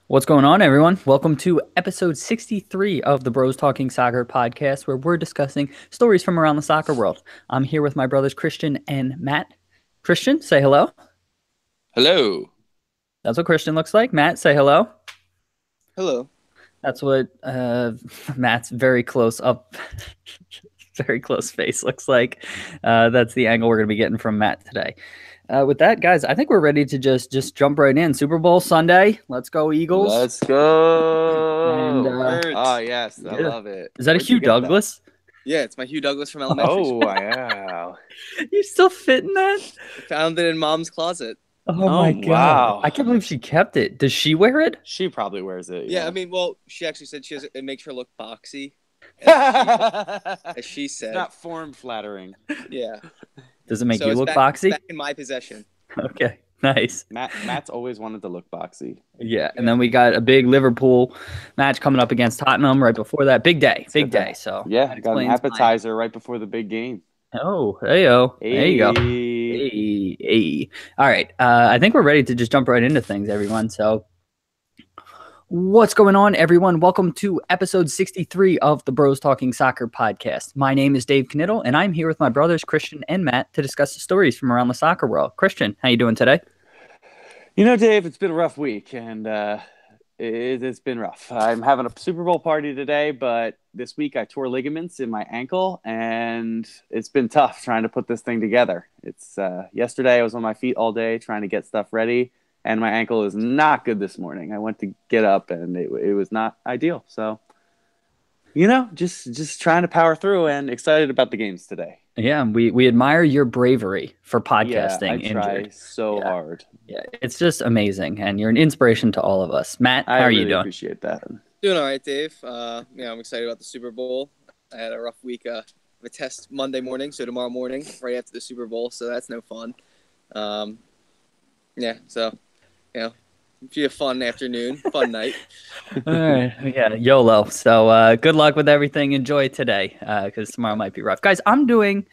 What's going on, everyone? Welcome to episode 63 of the Bros Talking Soccer podcast, where we're discussing stories from around the soccer world. I'm here with my brothers Christian and Matt. Christian, say hello. Hello. That's what Christian looks like. Matt, say hello. Hello. That's what Matt's very close up, very close face looks like. That's the angle we're going to be getting from Matt today. With that, guys, I think we're ready to just jump right in. Super Bowl Sunday. Let's go, Eagles. Let's go. And, oh, yes. I yeah. love it. Is that a Where'd you Hugh get that? Douglas? Yeah, it's my Hugh Douglas from elementary Oh, school. wow. You still fitting that? Found it in mom's closet. Oh my God. wow. I can't believe she kept it. Does she wear it? She probably wears it. Yeah, I mean, well, she actually said it makes her look boxy, as she It's said. not form flattering. Yeah. Does it make So you it's look back, boxy? back in my possession. Okay, nice. Matt's always wanted to look boxy. Yeah, and then we got a big Liverpool match coming up against Tottenham right before that. Big day. So Yeah, that got an explains appetizer right before the big game. Oh, hey-o. There you go. Hey. Hey. All right. I think we're ready to just jump right into things, everyone. So what's going on, everyone? Welcome to episode 63 of the Bros Talking Soccer podcast. My name is Dave Knittel, and I'm here with my brothers, Christian and Matt, to discuss the stories from around the soccer world. Christian, how you doing today? You know, Dave, it's been a rough week, and it's been rough. I'm having a Super Bowl party today, but this week I tore ligaments in my ankle, and it's been tough trying to put this thing together. It's yesterday I was on my feet all day trying to get stuff ready, and my ankle is not good this morning. I went to get up, and it was not ideal. So, you know, just trying to power through, and excited about the games today. Yeah, we admire your bravery for Yeah, podcasting I try injured. so Yeah. hard. Yeah, it's just amazing, and you're an inspiration to all of us. Matt, how I are really you doing? appreciate that. Doing all right, Dave. I'm excited about the Super Bowl. I had a rough week. I have a test Monday morning, so tomorrow morning, right after the Super Bowl, so that's no fun. So, be a fun afternoon, fun night. All right, yeah, YOLO. So good luck with everything. Enjoy today, because tomorrow might be rough, guys. I'm doing,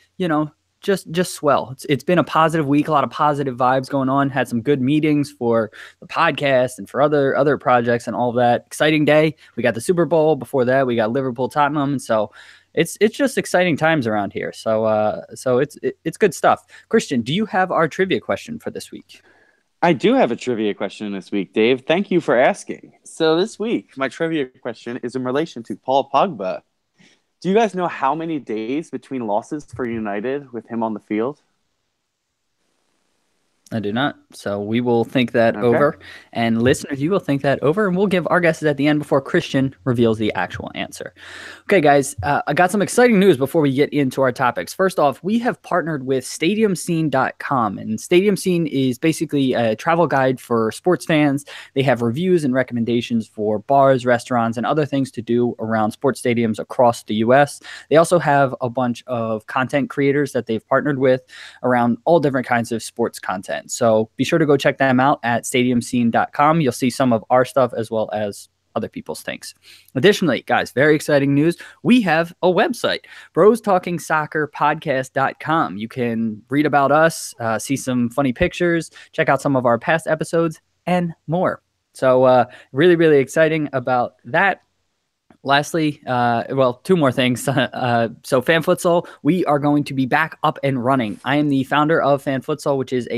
just swell. It's been a positive week, a lot of positive vibes going on. Had some good meetings for the podcast and for other projects and all of that. Exciting day. We got the Super Bowl. Before that, we got Liverpool, Tottenham, and so it's just exciting times around here. So it's good stuff. Christian, do you have our trivia question for this week? I do have a trivia question this week, Dave. Thank you for asking. So this week, my trivia question is in relation to Paul Pogba. Do you guys know how many days between losses for United with him on the field? I do not. So we will think that Okay. over. And listeners, you will think that over. And we'll give our guesses at the end before Christian reveals the actual answer. Okay, guys, I got some exciting news before we get into our topics. First off, we have partnered with StadiumScene.com. And Stadium Scene is basically a travel guide for sports fans. They have reviews and recommendations for bars, restaurants, and other things to do around sports stadiums across the U.S. They also have a bunch of content creators that they've partnered with around all different kinds of sports content. So be sure to go check them out at stadiumscene.com. You'll see some of our stuff as well as other people's things. Additionally, guys, very exciting news. We have a website, brostalkingsoccerpodcast.com. You can read about us, see some funny pictures, check out some of our past episodes, and more. So really, really exciting about that. Lastly, two more things. So FanFutsal, we are going to be back up and running. I am the founder of FanFutsal, which is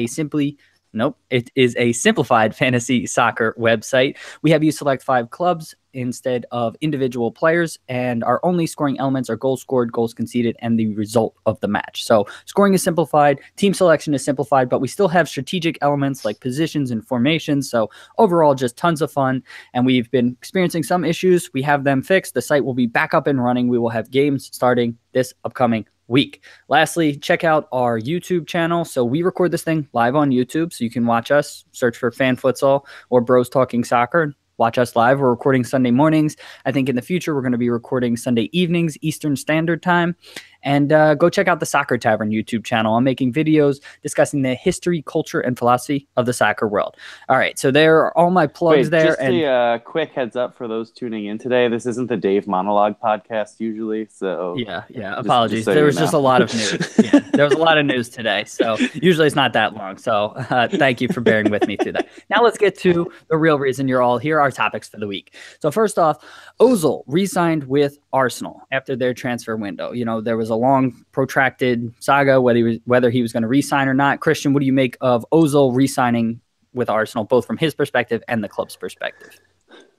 it is a simplified fantasy soccer website. We have you select 5 clubs instead of individual players, and our only scoring elements are goals scored, goals conceded, and the result of the match. So scoring is simplified, team selection is simplified, but we still have strategic elements like positions and formations. So overall, just tons of fun. And we've been experiencing some issues. We have them fixed. The site will be back up and running. We will have games starting this upcoming week. Lastly, check out our YouTube channel. So we record this thing live on YouTube, so you can watch us, search for FanFutsal or Bros Talking Soccer. Watch us live. We're recording Sunday mornings. I think in the future, we're going to be recording Sunday evenings, Eastern Standard Time. And go check out the Soccer Tavern YouTube channel. I'm making videos discussing the history, culture, and philosophy of the soccer world. All right, so there are all my plugs there. Just a quick heads up for those tuning in today. This isn't the Dave Monologue podcast usually, so yeah. Apologies. Just so there was just a lot of news. Yeah, there was a lot of news today, so usually it's not that long. So thank you for bearing with me through that. Now let's get to the real reason you're all here. Our topics for the week. So first off, Ozil re-signed with Arsenal after their transfer window. You know, there was a long, protracted saga whether he was going to re-sign or not. Christian, what do you make of Ozil re-signing with Arsenal, both from his perspective and the club's perspective?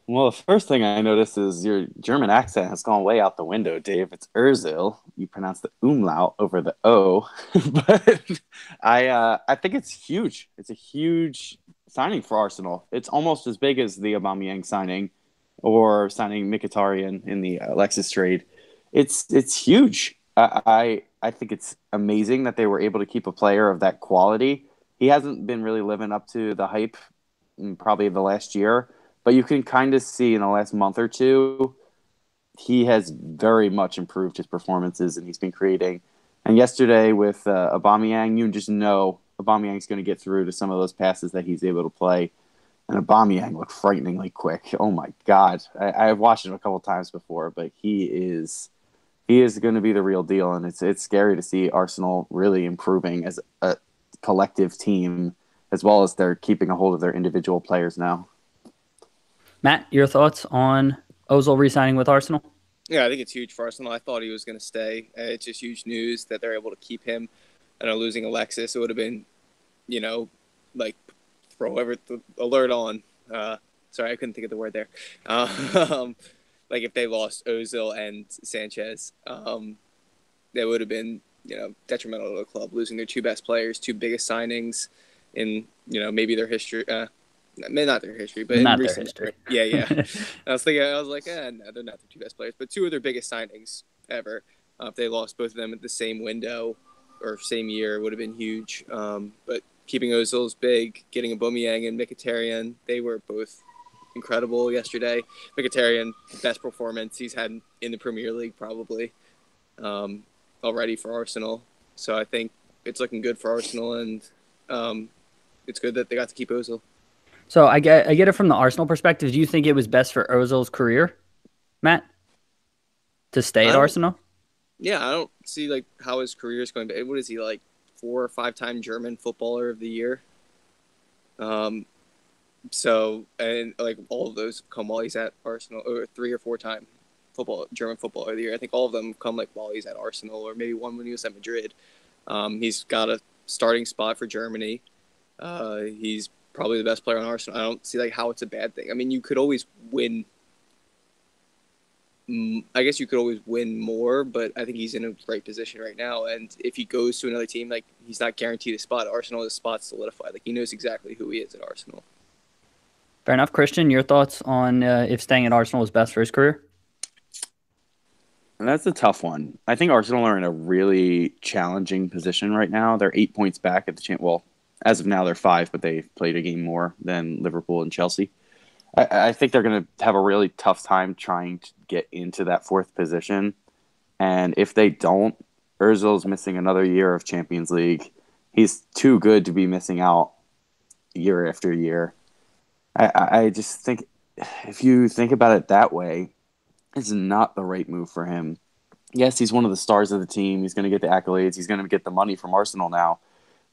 Well, the first thing I noticed is your German accent has gone way out the window, Dave. It's Ozil. You pronounce the umlaut over the O. But I think it's huge. It's a huge signing for Arsenal. It's almost as big as the Aubameyang signing or signing Mkhitaryan in the Alexis trade. It's huge. I think it's amazing that they were able to keep a player of that quality. He hasn't been really living up to the hype in probably the last year, but you can kind of see in the last month or two, he has very much improved his performances, and he's been creating. And yesterday with Aubameyang, you just know Aubameyang's going to get through to some of those passes that he's able to play. And Aubameyang looked frighteningly quick. Oh my God! I've watched him a couple times before, but he is going to be the real deal, and it's scary to see Arsenal really improving as a collective team, as well as they're keeping a hold of their individual players now. Matt, your thoughts on Ozil re-signing with Arsenal? Yeah, I think it's huge for Arsenal. I thought he was going to stay. It's just huge news that they're able to keep him. I know losing Alexis, it would have been, like throw the alert on. Sorry, I couldn't think of the word there. Like if they lost Ozil and Sanchez, they would have been, detrimental to the club, losing their two best players, two biggest signings in, maybe their history. Not their history, but not in their recent history. Yeah. I was like, no, they're not the two best players, but two of their biggest signings ever. If they lost both of them at the same window or same year, it would have been huge. But keeping Ozil's big, getting Aubameyang and Mkhitaryan, they were both incredible yesterday. Mkhitaryan, best performance he's had in the Premier League probably already for Arsenal. So I think it's looking good for Arsenal, and it's good that they got to keep Ozil. So I get it from the Arsenal perspective. Do you think it was best for Ozil's career, Matt, to stay at Arsenal? Yeah, I don't see like how his career is going to be. What is he, like 4 or 5-time German footballer of the year? So, and like all of those come while he's at Arsenal, or 3 or 4-time German footballer of the year. I think all of them come like while he's at Arsenal, or maybe one when he was at Madrid. He's got a starting spot for Germany. He's probably the best player on Arsenal. I don't see like how it's a bad thing. I mean, you could always win. I guess you could always win more, but I think he's in a great position right now. And if he goes to another team, like he's not guaranteed a spot. Arsenal has a spot solidified. Like he knows exactly who he is at Arsenal. Fair enough. Christian, your thoughts on if staying at Arsenal is best for his career? That's a tough one. I think Arsenal are in a really challenging position right now. They're 8 points back at the well, as of now, they're 5, but they've played a game more than Liverpool and Chelsea. I think they're going to have a really tough time trying to get into that 4th position. And if they don't, Ozil's missing another year of Champions League. He's too good to be missing out year after year. I just think if you think about it that way, it's not the right move for him. Yes, he's one of the stars of the team. He's going to get the accolades. He's going to get the money from Arsenal now.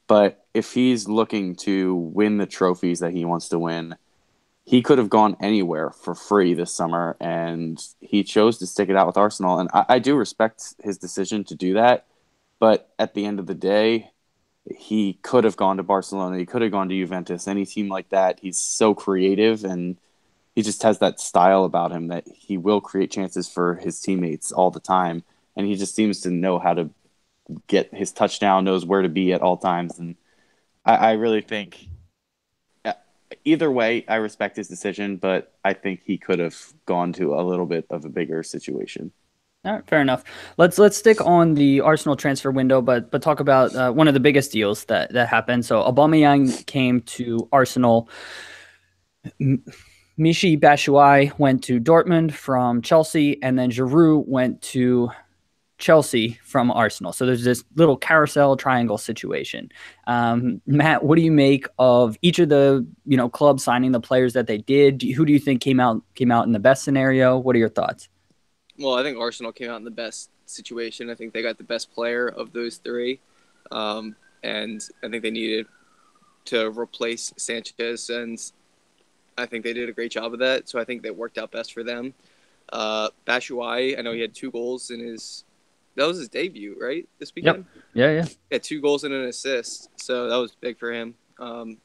But if he's looking to win the trophies that he wants to win, he could have gone anywhere for free this summer, and he chose to stick it out with Arsenal. And I do respect his decision to do that. But at the end of the day, he could have gone to Barcelona. He could have gone to Juventus, any team like that. He's so creative, and he just has that style about him that he will create chances for his teammates all the time. And he just seems to know how to get his touchdown, knows where to be at all times. And I really think either way, I respect his decision, but I think he could have gone to a little bit of a bigger situation. All right, fair enough. Let's stick on the Arsenal transfer window, but talk about one of the biggest deals that happened. So Aubameyang came to Arsenal. Michy Batshuayi went to Dortmund from Chelsea, and then Giroud went to Chelsea from Arsenal. So there's this little carousel triangle situation. Matt, what do you make of each of the clubs signing the players that they did? Who do you think came out in the best scenario? What are your thoughts? Well, I think Arsenal came out in the best situation. I think they got the best player of those three, and I think they needed to replace Sanchez, and I think they did a great job of that. So I think that worked out best for them. Batshuayi, I know he had 2 goals that was his debut, right? This weekend? Yep. Yeah. He had 2 goals and an assist. So that was big for him. I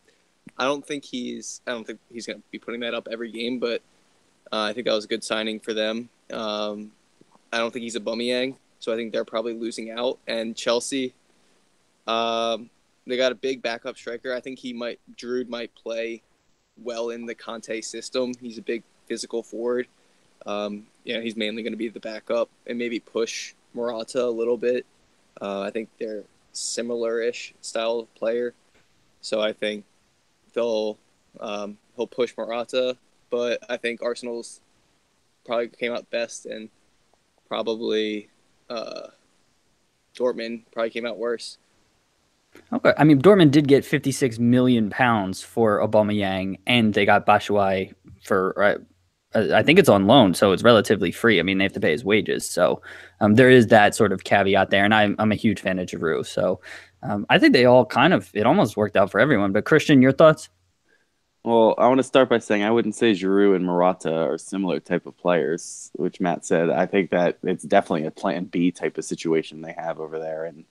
don't think he's going to be putting that up every game, but I think that was a good signing for them. I don't think he's a Aubameyang, so I think they're probably losing out. And Chelsea, they got a big backup striker. I think Giroud might play well in the Conte system. He's a big physical forward. He's mainly going to be the backup and maybe push Morata a little bit. I think they're similar-ish style of player, so I think he'll push Morata. But I think Arsenal's probably came out best, and probably Dortmund probably came out worse. Okay, I mean Dortmund did get £56 million for Aubameyang, and they got Batshuayi for. I think it's on loan, so it's relatively free. I mean, they have to pay his wages, so there is that sort of caveat there. And I'm a huge fan of Giroud, so I think they all it almost worked out for everyone. But Christian, your thoughts? Well, I want to start by saying I wouldn't say Giroud and Morata are similar type of players, which Matt said. I think that it's definitely a plan B type of situation they have over there, and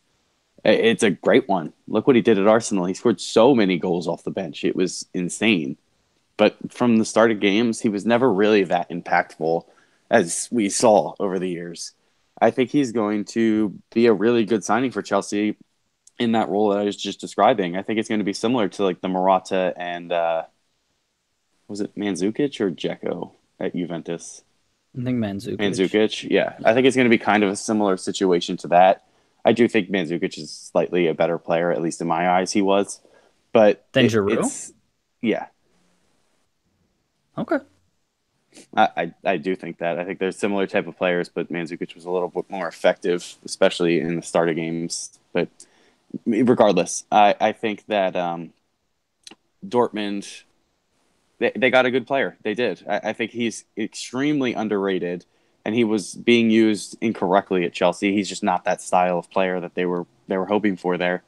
it's a great one. Look what he did at Arsenal. He scored so many goals off the bench. It was insane. But from the start of games, he was never really that impactful as we saw over the years. I think he's going to be a really good signing for Chelsea in that role that I was just describing. I think it's going to be similar to like the Morata and was it Mandzukic or Dzeko at Juventus? I think Mandzukic. Mandzukic, yeah. I think it's going to be kind of a similar situation to that. I do think Mandzukic is slightly a better player, at least in my eyes he was. But then Giroud? Yeah. Okay. I do think that. I think they're similar type of players, but Mandzukic was a little bit more effective, especially in the start of games. But regardless, I think that Dortmund, they got a good player. They did. I think he's extremely underrated, and he was being used incorrectly at Chelsea. He's just not that style of player that they were hoping for there.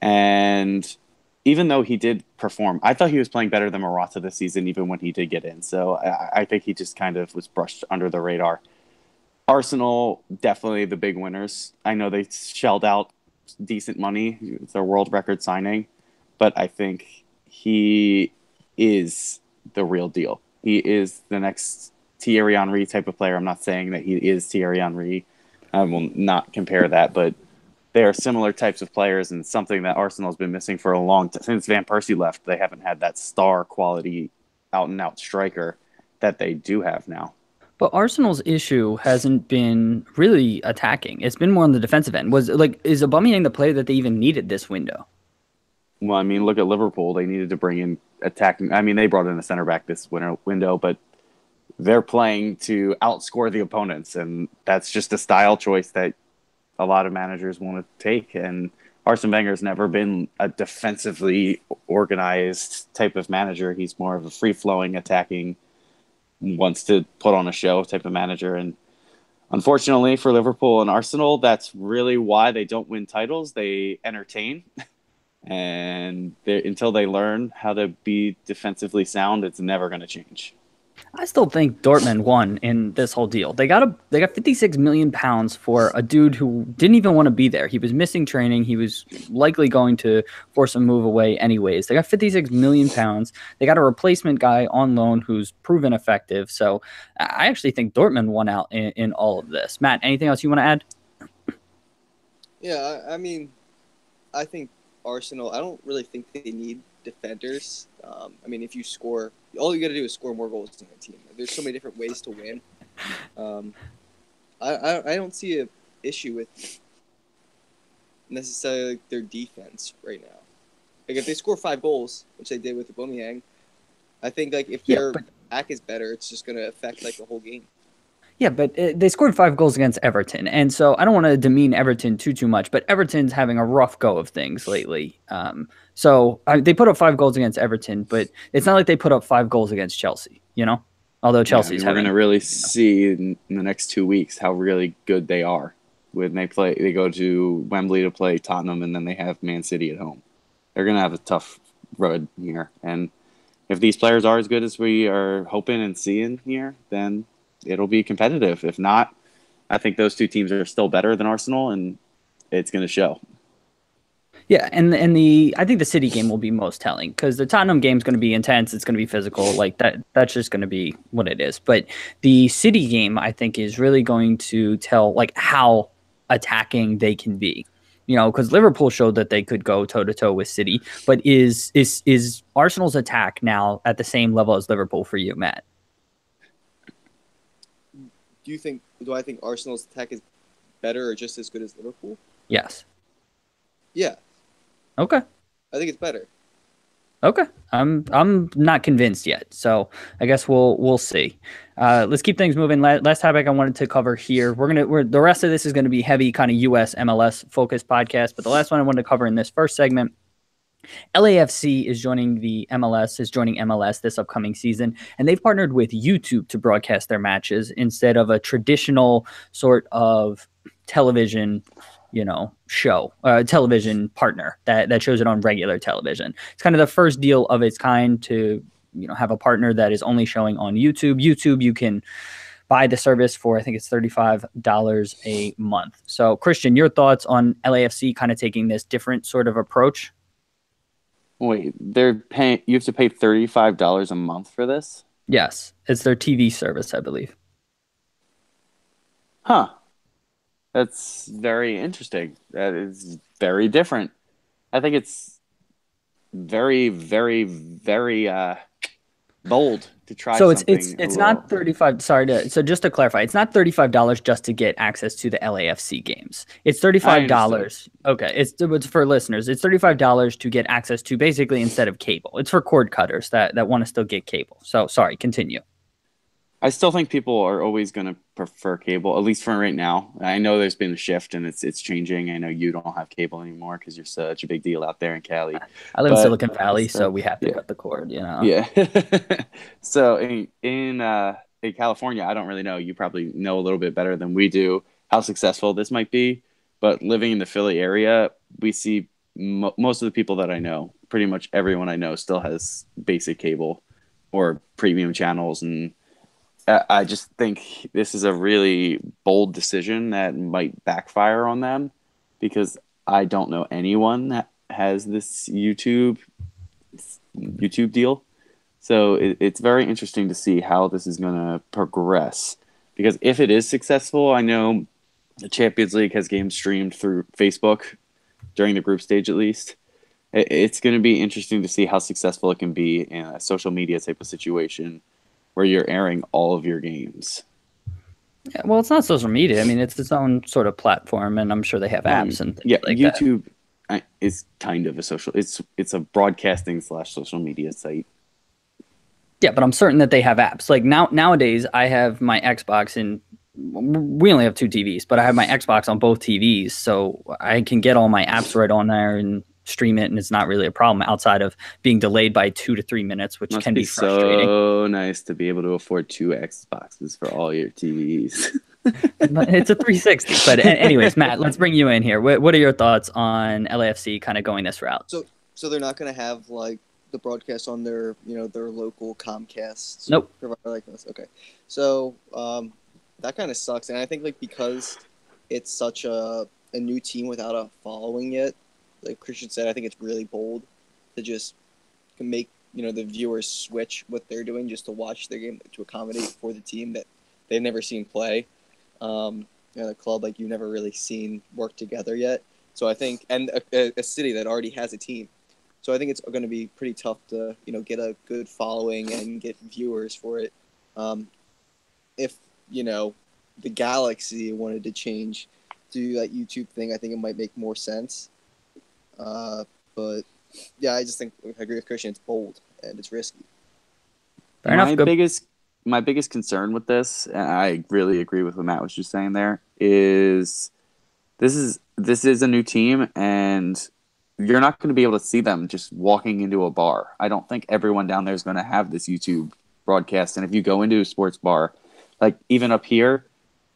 And even though he did perform, I thought he was playing better than Morata this season, even when he did get in. So I think he just kind of was brushed under the radar. Arsenal, definitely the big winners. I know they shelled out decent money. It's a world record signing. But I think he is the real deal. He is the next Thierry Henry type of player. I'm not saying that he is Thierry Henry. I will not compare that, but they are similar types of players, and something that Arsenal has been missing for a long time. Since Van Persie left, they haven't had that star quality out-and-out striker that they do have now. But Arsenal's issue hasn't been really attacking. It's been more on the defensive end. Is Aubameyang the player that they even needed this window? Well, I mean, look at Liverpool. They needed to bring in attacking. I mean, they brought in a center back this window, but they're playing to outscore the opponents, and that's just a style choice that a lot of managers want to take. And Arsene Wenger's never been a defensively organized type of manager. He's more of a free-flowing, attacking, wants to put on a show type of manager. And unfortunately for Liverpool and Arsenal, that's really why they don't win titles. They entertain. And until they learn how to be defensively sound, it's never going to change. I still think Dortmund won in this whole deal. They got £56 million for a dude who didn't even want to be there. He was missing training. He was likely going to force a move away anyways. They got £56 million. They got a replacement guy on loan who's proven effective. So I actually think Dortmund won out in all of this. Matt, anything else you want to add? Yeah, I mean, I think Arsenal, I don't really think they need defenders. I mean, if you score, all you got to do is score more goals in the team. There's so many different ways to win. I don't see an issue with necessarily their defense right now. Like if they score 5 goals, which they did with Aubameyang, I think like if their back is better, it's just going to affect like the whole game. Yeah, but they scored 5 goals against Everton, and so I don't want to demean Everton too much, but Everton's having a rough go of things lately. They put up 5 goals against Everton, but it's not like they put up 5 goals against Chelsea, Although Yeah, I Chelsea's mean, we're having, gonna really see in the next 2 weeks how really good they are when they go to Wembley to play Tottenham, and then they have Man City at home. They're gonna have a tough road here, and if these players are as good as we are hoping and seeing here, then it'll be competitive. If not, I think those two teams are still better than Arsenal, and it's going to show. yeah, and I think the City game will be most telling because the Tottenham game is going to be intense. It's going to be physical, like that. That's just going to be what it is. But the City game, I think, is really going to tell like how attacking they can be. Because Liverpool showed that they could go toe to toe with City, but is Arsenal's attack now at the same level as Liverpool for you, Matt? Do I think Arsenal's attack is better or just as good as Liverpool? Yes. Yeah. Okay. I think it's better. Okay. I'm not convinced yet, so I guess we'll see. Let's keep things moving. Last topic I wanted to cover here. The rest of this is going to be heavy kind of US MLS focused podcast, but the last one I wanted to cover in this first segment, LAFC is joining MLS this upcoming season, and they've partnered with YouTube to broadcast their matches instead of a traditional sort of television television partner that shows it on regular television. It's kind of the first deal of its kind to have a partner that is only showing on YouTube. You can buy the service for, I think it's $35 a month. So Christian, your thoughts on LAFC kind of taking this different sort of approach? Wait, they're paying. You have to pay $35 a month for this? Yes, it's their TV service, I believe. Huh. That's very interesting. That is very different. I think it's very, very, very bold to try. So something it's not 35. So just to clarify, it's not $35 just to get access to the LAFC games. It's $35. Okay, it's for listeners. It's $35 to get access to basically instead of cable. It's for cord cutters that want to still get cable. So sorry, continue. I still think people are always going to prefer cable, at least for right now. I know there's been a shift and it's changing. I know you don't have cable anymore because you're such a big deal out there in Cali. I live in Silicon Valley, so we have to cut the cord, Yeah. So in California, I don't really know. You probably know a little bit better than we do how successful this might be. But living in the Philly area, we see most of the people that I know, pretty much everyone I know still has basic cable or premium channels, and I just think this is a really bold decision that might backfire on them because I don't know anyone that has this YouTube deal. So it's very interesting to see how this is going to progress because if it is successful, I know the Champions League has games streamed through Facebook during the group stage, at least. It's going to be interesting to see how successful it can be in a social media type of situation where you're airing all of your games. Yeah, well, it's not social media. I mean, it's its own sort of platform, and I'm sure they have apps and things like YouTube is kind of a social. It's a broadcasting / social media site. Yeah, but I'm certain that they have apps. Like nowadays, I have my Xbox and we only have 2 TVs, but I have my Xbox on both TVs, so I can get all my apps right on there and stream it, and it's not really a problem outside of being delayed by 2 to 3 minutes, which can be frustrating. So nice to be able to afford 2 Xboxes for all your TVs. It's a 360. But anyways, Matt, let's bring you in here. What are your thoughts on LAFC kind of going this route? So they're not going to have like the broadcast on their their local Comcast nope provider like this. Okay, so that kind of sucks, and I think like because it's such a new team without a following yet. Like Christian said, I think it's really bold to just make the viewers switch what they're doing just to watch their game to accommodate for the team that they've never seen play. The club like you've never really seen work together yet. So I think, and a city that already has a team. So I think it's going to be pretty tough to get a good following and get viewers for it. If the Galaxy wanted to change to that YouTube thing, I think it might make more sense. But yeah, I just think I agree with Christian. It's bold and it's risky. Fair enough. my biggest concern with this, and I really agree with what Matt was just saying there, is this is a new team, and you're not going to be able to see them just walking into a bar. I don't think everyone down there is going to have this YouTube broadcast. And if you go into a sports bar, like even up here,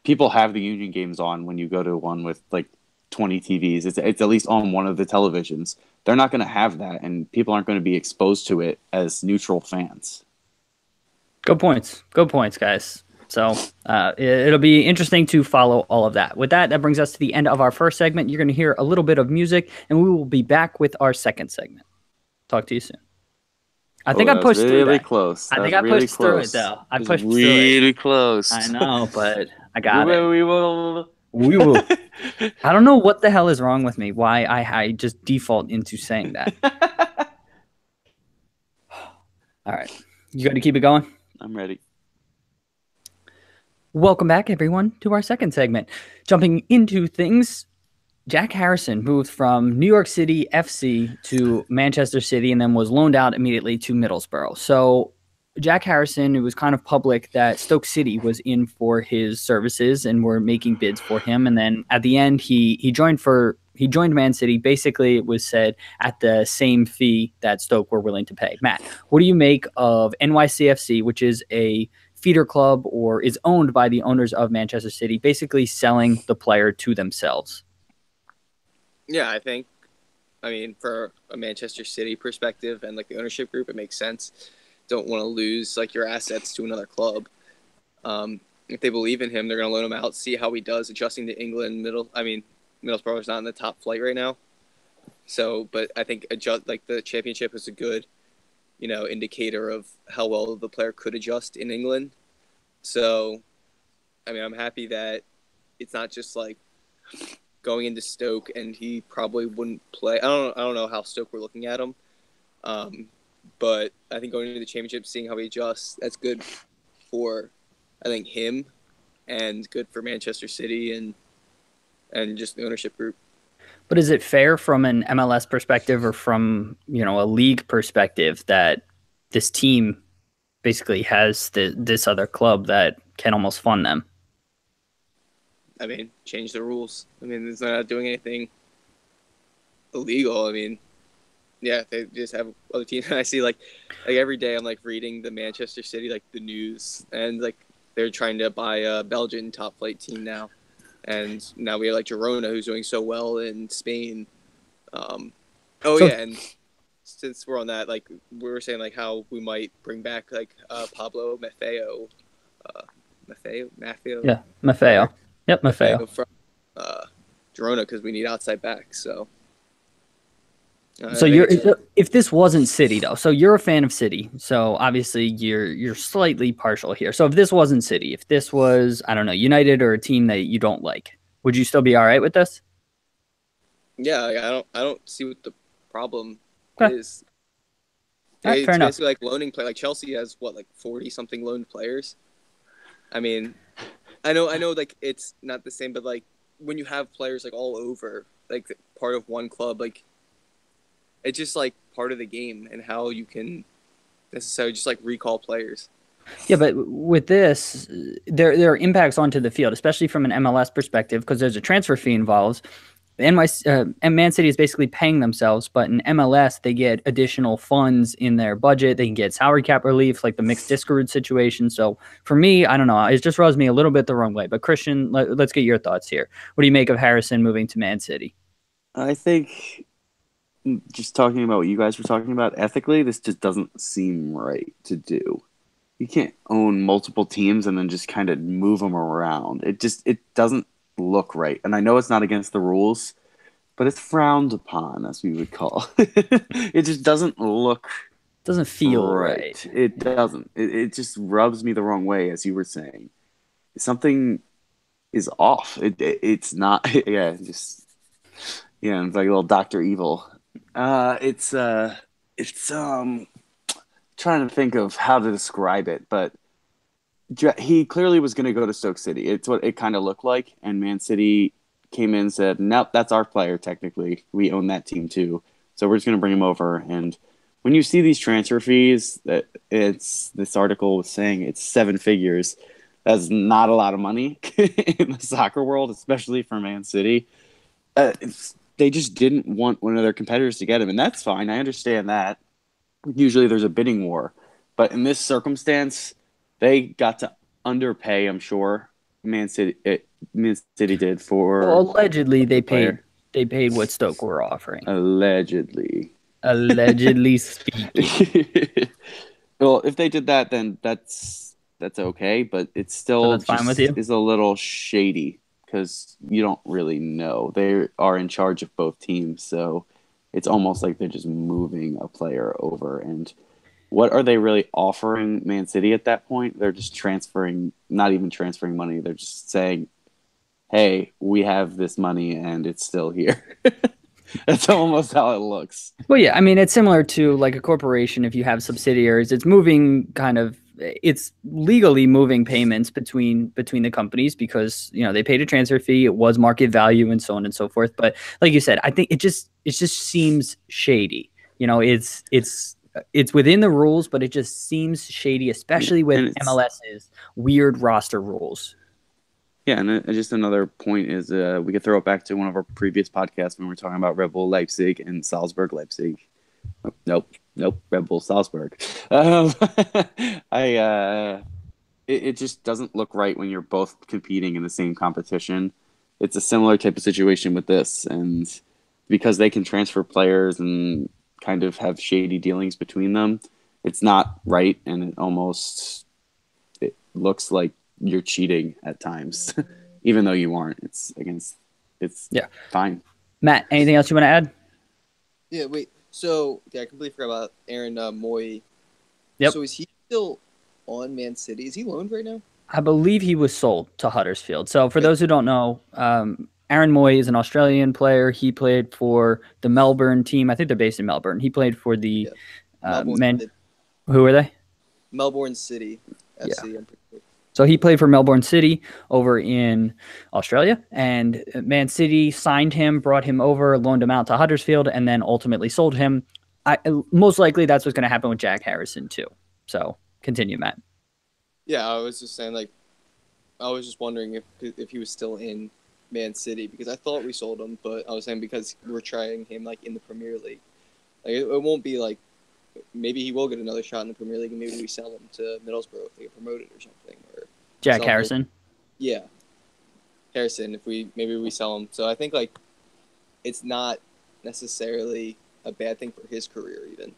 people have the Union games on when you go to one with like 20 TVs. It's at least on one of the televisions. They're not going to have that, and people aren't going to be exposed to it as neutral fans. Good points, guys. So it'll be interesting to follow all of that. With that brings us to the end of our first segment. You're going to hear a little bit of music, and we will be back with our second segment. Talk to you soon. I think I pushed through that. Really close. I think I pushed through it, though. I pushed through it. Really close. I know, but I got it. We will. I don't know what the hell is wrong with me, why I just default into saying that. All right. You got to keep it going? I'm ready. Welcome back, everyone, to our second segment. Jumping into things, Jack Harrison moved from New York City FC to Manchester City and then was loaned out immediately to Middlesbrough. So Jack Harrison, it was kind of public that Stoke City was in for his services and were making bids for him. And then at the end, he joined Man City. Basically, it was said at the same fee that Stoke were willing to pay. Matt, what do you make of NYCFC, which is a feeder club or is owned by the owners of Manchester City, basically selling the player to themselves? Yeah, I mean, for a Manchester City perspective and like the ownership group, it makes sense. Don't want to lose like your assets to another club. If they believe in him, they're going to loan him out, see how he does adjusting to England. Middlesbrough is not in the top flight right now. So, but I think the championship is a good, indicator of how well the player could adjust in England. So, I mean, I'm happy that it's not just like going into Stoke and he probably wouldn't play. I don't know how Stoke were looking at him. But I think going into the championship, seeing how he adjusts, that's good for, I think, him and good for Manchester City and just the ownership group. But is it fair from an MLS perspective or from, a league perspective that this team basically has this other club that can almost fund them? I mean, change the rules. I mean, it's not doing anything illegal. I mean, yeah, they just have other teams. And I see like every day I'm like reading the Manchester City, like the news, and like they're trying to buy a Belgian top flight team now. And now we have like Girona, who's doing so well in Spain. And since we're on that, like we were saying, like how we might bring back like Pablo Maffeo. Yeah, Maffeo. Yep, Maffeo. From Girona, because we need outside backs. So if this wasn't City though, so you're a fan of City, so obviously you're slightly partial here. So if this wasn't City, if this was, I don't know, United or a team that you don't like, would you still be all right with this? Yeah, I don't see what the problem is. Right, it's fair enough. Basically like loaning play. Like Chelsea has 40 something loaned players. I mean, I know like it's not the same, but like when you have players like all over, like part of one club, like it's just like part of the game and how you can necessarily just like recall players. Yeah, but with this, there are impacts onto the field, especially from an MLS perspective, because there's a transfer fee involved. And Man City is basically paying themselves, but in MLS, they get additional funds in their budget. They can get salary cap relief, like the mixed Discord situation. So for me, I don't know. It just rubs me a little bit the wrong way. But Christian, let's get your thoughts here. What do you make of Harrison moving to Man City? I think just talking about what you guys were talking about, ethically, this just doesn't seem right to do. You can't own multiple teams and then just kind of move them around. It doesn't look right. And I know it's not against the rules, but it's frowned upon, as we would call. It just doesn't look doesn't feel right. It doesn't. It just rubs me the wrong way, as you were saying. Something is off. It's not. Yeah, it's like a little Dr. Evil. It's trying to think of how to describe it, but he clearly was going to go to Stoke City. It's what it kind of looked like, and Man City came in and said, nope, that's our player technically. We own that team too, so we're just going to bring him over, and when you see these transfer fees, that this article was saying it's 7 figures. That's not a lot of money in the soccer world, especially for Man City. They just didn't want one of their competitors to get him, and that's fine. I understand that. Usually there's a bidding war, but in this circumstance, they got to underpay. I'm sure Man City did for. Well, allegedly, they paid what Stoke were offering. Allegedly speaking. Well, if they did that, then that's okay, but it's still fine with you? is a little shady because you don't really know. They are in charge of both teams, so it's almost like they're just moving a player over. And what are they really offering Man City at that point? They're just not even transferring money. They're just saying, hey, we have this money and it's still here. That's almost how it looks. Well, yeah, I mean, it's similar to like a corporation. If you have subsidiaries, it's legally moving payments between the companies because, they paid a transfer fee. It was market value and so on and so forth. But like you said, I think it just seems shady. It's within the rules, but it just seems shady, especially with MLS's weird roster rules. Yeah, and just another point is we could throw it back to one of our previous podcasts when we were talking about Red Bull Leipzig and Salzburg Leipzig. Nope, Red Bull Salzburg. It just doesn't look right when you're both competing in the same competition. It's a similar type of situation with this, and because they can transfer players and kind of have shady dealings between them, it's not right, and it looks like you're cheating at times, even though you aren't. It's fine. Matt, anything else you want to add? Yeah, wait. So, I completely forgot about Aaron Moy. Yep. So is he still on Man City? Is he loaned right now? I believe he was sold to Huddersfield. So for those who don't know, Aaron Moy is an Australian player. He played for the Melbourne team. I think they're based in Melbourne. He played for the Who are they? Melbourne City FC. Yeah. So he played for Melbourne City over in Australia, and Man City signed him, brought him over, loaned him out to Huddersfield, and then ultimately sold him. Most likely that's what's going to happen with Jack Harrison too. So continue, Matt. Yeah, I was just saying, I was just wondering if he was still in Man City, because I thought we sold him, but I was saying because we're trying him in the Premier League. It won't be maybe he will get another shot in the Premier League, and maybe we sell him to Middlesbrough if they get promoted or something. Or Jack Harrison? Yeah. Harrison, maybe we sell him. So I think it's not necessarily a bad thing for his career even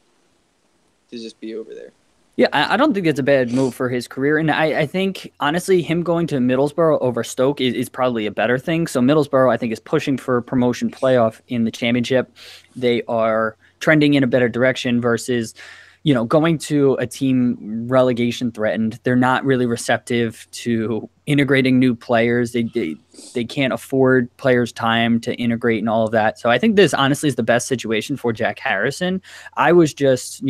to just be over there. Yeah, I don't think it's a bad move for his career. And I think, honestly, him going to Middlesbrough over Stoke is probably a better thing. So Middlesbrough, I think, is pushing for promotion playoff in the Championship. They are trending in a better direction versus, going to a team relegation threatened. They're not really receptive to integrating new players. They can't afford players' time to integrate and all of that. So I think this, honestly, is the best situation for Jack Harrison. I was just,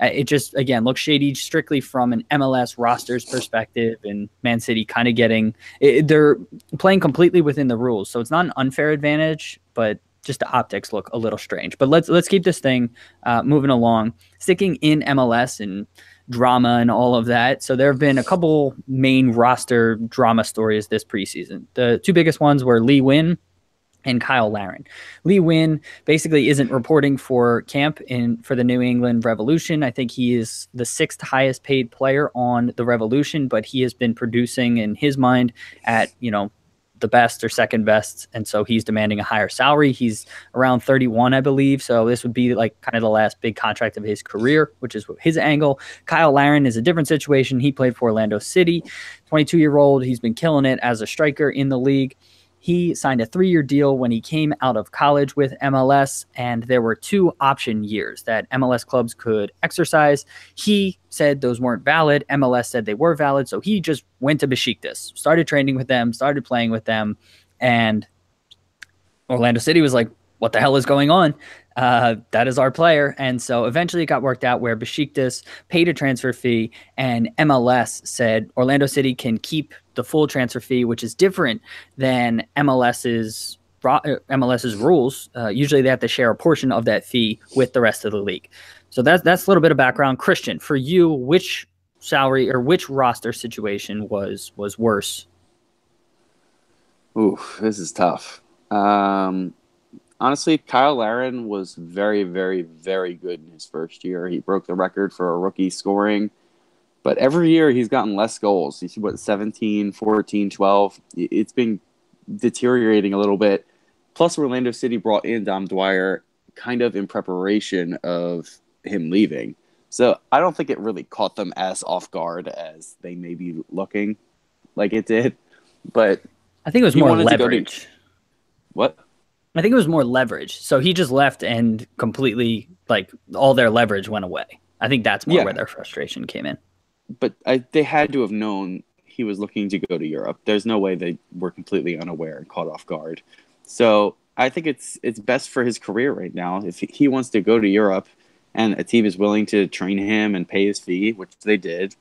it just, again, looks shady strictly from an MLS roster's perspective, and Man City kind of they're playing completely within the rules. So it's not an unfair advantage, but just the optics look a little strange. But let's keep this thing moving along, sticking in MLS and drama and all of that. So there have been a couple main roster drama stories this preseason. The two biggest ones were Lee Nguyen and Kyle Larin. Lee Nguyen basically isn't reporting for camp for the New England Revolution. I think he is the 6th highest paid player on the Revolution, but he has been producing in his mind at, the best or second best. And so he's demanding a higher salary. He's around 31, I believe. So this would be kind of the last big contract of his career, which is his angle. Kyle Larin is a different situation. He played for Orlando City, 22-year-old. He's been killing it as a striker in the league. He signed a 3-year deal when he came out of college with MLS, and there were 2 option years that MLS clubs could exercise. He said those weren't valid. MLS said they were valid, so he just went to Besiktas, started training with them, started playing with them, and Orlando City was like, what the hell is going on? That is our player. And so eventually it got worked out where Besiktas paid a transfer fee, and MLS said Orlando City can keep the full transfer fee, which is different than MLS's rules. Usually they have to share a portion of that fee with the rest of the league. So that's a little bit of background. Christian, for you, which salary or which roster situation was worse? Ooh, this is tough. Honestly, Kyle Laren was very, very, very good in his first year. He broke the record for a rookie scoring. But every year he's gotten less goals. You see what, 17, 14, 12. It's been deteriorating a little bit. Plus, Orlando City brought in Dom Dwyer kind of in preparation of him leaving. So I don't think it really caught them as off guard as they may be looking like it did. But I think it was he more wanted to go to- leverage. What? I think it was more leverage. So he just left and completely, like, all their leverage went away. I think that's more where their frustration came in. But they had to have known he was looking to go to Europe. There's no way they were completely unaware and caught off guard. So I think it's best for his career right now. If he wants to go to Europe and a team is willing to train him and pay his fee, which they did,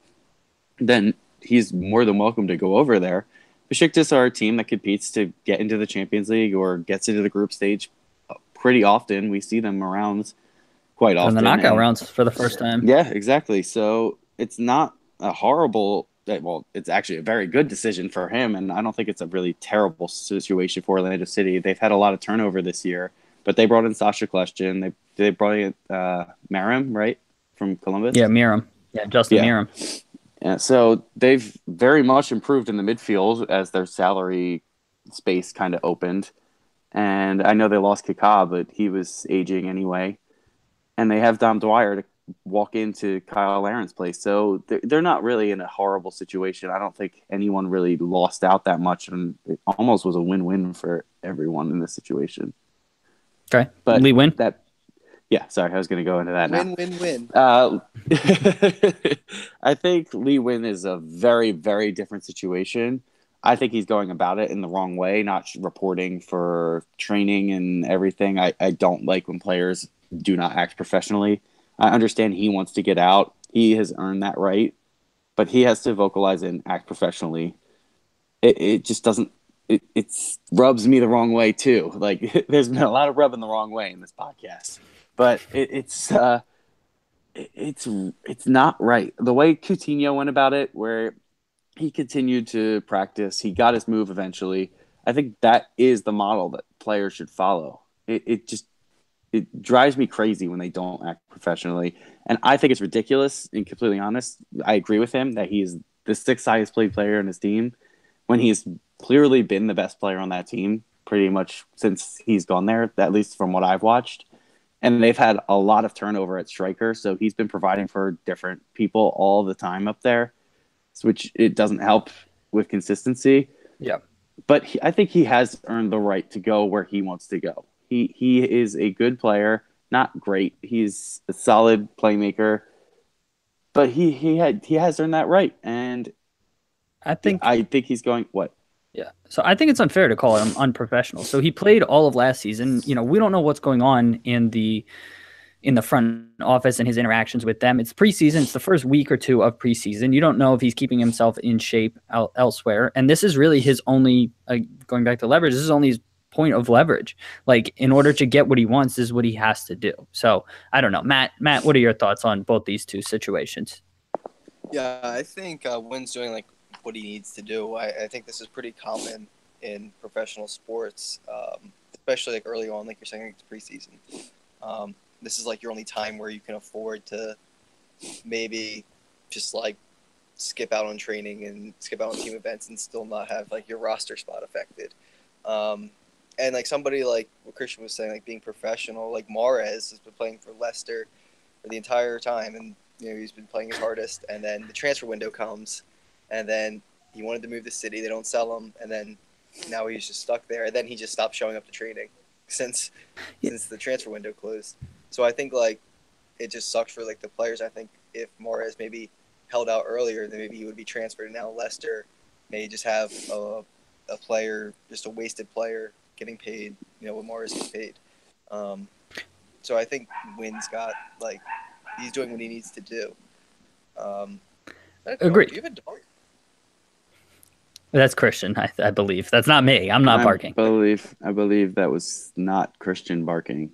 then he's more than welcome to go over there. Besiktas are a team that competes to get into the Champions League or gets into the group stage pretty often. We see them around quite often. In the knockout rounds for the first time. Yeah, exactly. So it's not a horrible, well, it's actually a very good decision for him, and I don't think it's a really terrible situation for Orlando City. They've had a lot of turnover this year, but they brought in Sasha Kljestan. They brought in Marim, right, from Columbus? Yeah, Miram. Yeah, Justin Miram. Yeah, so they've very much improved in the midfield as their salary space kind of opened. And I know they lost Kaká, but he was aging anyway. And they have Dom Dwyer to walk into Kyle Laren's place. So they're not really in a horrible situation. I don't think anyone really lost out that much. And it almost was a win-win for everyone in this situation. Okay. But Lee Win? Yeah, sorry, I was going to go into that now. Win. I think Lee Win is a very, very different situation. I think he's going about it in the wrong way, not reporting for training and everything. I don't like when players do not act professionally. I understand he wants to get out. He has earned that right, but he has to vocalize and act professionally. It just doesn't. It rubs me the wrong way too. Like there's been a lot of rubbing the wrong way in this podcast. But it's not right. The way Coutinho went about it, where he continued to practice, he got his move eventually. I think that is the model that players should follow. It drives me crazy when they don't act professionally, and I think it's ridiculous. And completely honest, I agree with him that he's the sixth highest paid player in his team when he's clearly been the best player on that team pretty much since he's gone there, at least from what I've watched. And they've had a lot of turnover at striker, so he's been providing for different people all the time up there, which it doesn't help with consistency. Yeah. But I think he has earned the right to go where he wants to go. He is a good player, not great. He's a solid playmaker, but he has earned that right, and I think he's going what. Yeah. So I think it's unfair to call him unprofessional. So he played all of last season. You know, we don't know what's going on in the front office and his interactions with them. It's preseason. It's the first week or two of preseason. You don't know if he's keeping himself in shape elsewhere. And this is really his only, going back to leverage, this is only his point of leverage. Like, in order to get what he wants, this is what he has to do. So I don't know. Matt, what are your thoughts on both these two situations? Yeah, I think Wynn's doing like what he needs to do. I think this is pretty common in professional sports, especially like early on, like you're saying, it's preseason. This is like your only time where you can afford to maybe just like skip out on training and skip out on team events and still not have like your roster spot affected. And like somebody like what Christian was saying, like being professional, like Mahrez has been playing for Leicester for the entire time, and you know he's been playing his hardest. And then the transfer window comes, and then he wanted to move to City. They don't sell him, and then now he's just stuck there. And then he just stopped showing up to training since the transfer window closed. So I think like it just sucks for like the players. I think if Mahrez maybe held out earlier, then maybe he would be transferred. And now Leicester may just have a player, just a wasted player getting paid, you know, what Mahrez gets paid. So I think Wynn's got like he's doing what he needs to do. Agreed. Do you have a dog? That's Christian, I believe. That's not me. I'm not barking. I believe that was not Christian barking.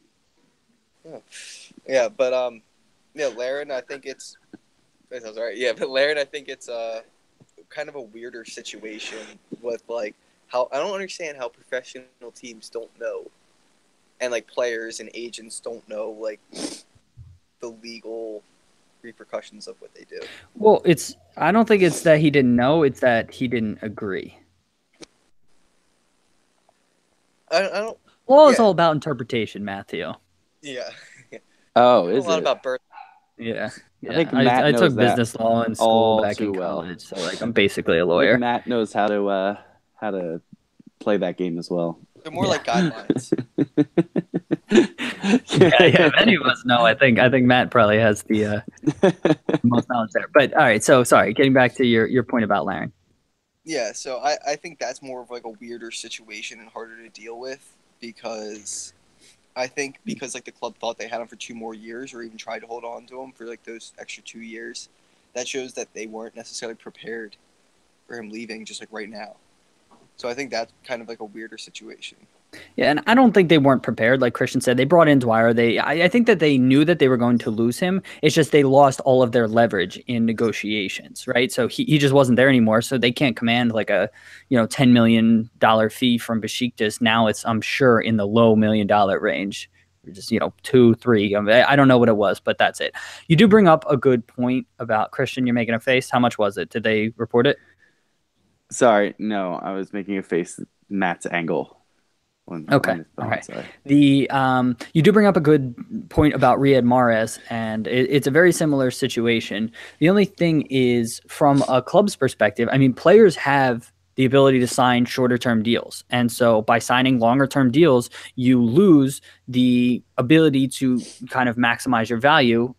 Yeah, but Yeah, Laren, I think it's. That sounds right. Yeah, but Laren, I think it's kind of a weirder situation with like how I don't understand how professional teams don't know, and like players and agents don't know like the legal repercussions of what they do. Well, I don't think it's that he didn't know, it's that he didn't agree. I don't. Law is Yeah. all about interpretation, Matthew. Yeah. Oh, I know is a lot it? about birth. Yeah. I think Yeah. Matt I knows took that business law in school all back too in well. college, so like I'm basically a I think lawyer. Matt knows how to play that game as well. They're more Yeah. like guidelines. Yeah, if any of us know, I think Matt probably has the most knowledge there. But all right, so sorry, getting back to your point about Laren. Yeah, so I think that's more of like a weirder situation and harder to deal with because I think because like the club thought they had him for 2 more years or even tried to hold on to him for like those extra 2 years, that shows that they weren't necessarily prepared for him leaving just like right now. So I think that's kind of like a weirder situation. Yeah, and I don't think they weren't prepared. Like Christian said, they brought in Dwyer. I think that they knew that they were going to lose him. It's just they lost all of their leverage in negotiations, right? So he just wasn't there anymore. So they can't command like a, $10 million fee from Besiktas. Now it's, I'm sure, in the low $1 million range. Just, 2, 3. I don't know what it was, but that's it. You do bring up a good point about Christian. You're making a face. How much was it? Did they report it? Sorry, no, I was making a face at Matt's angle. Okay. All right. Sorry. You do bring up a good point about Riyad Mahrez, and it's a very similar situation. The only thing is, from a club's perspective, I mean, players have the ability to sign shorter term deals, and so by signing longer term deals, you lose the ability to kind of maximize your value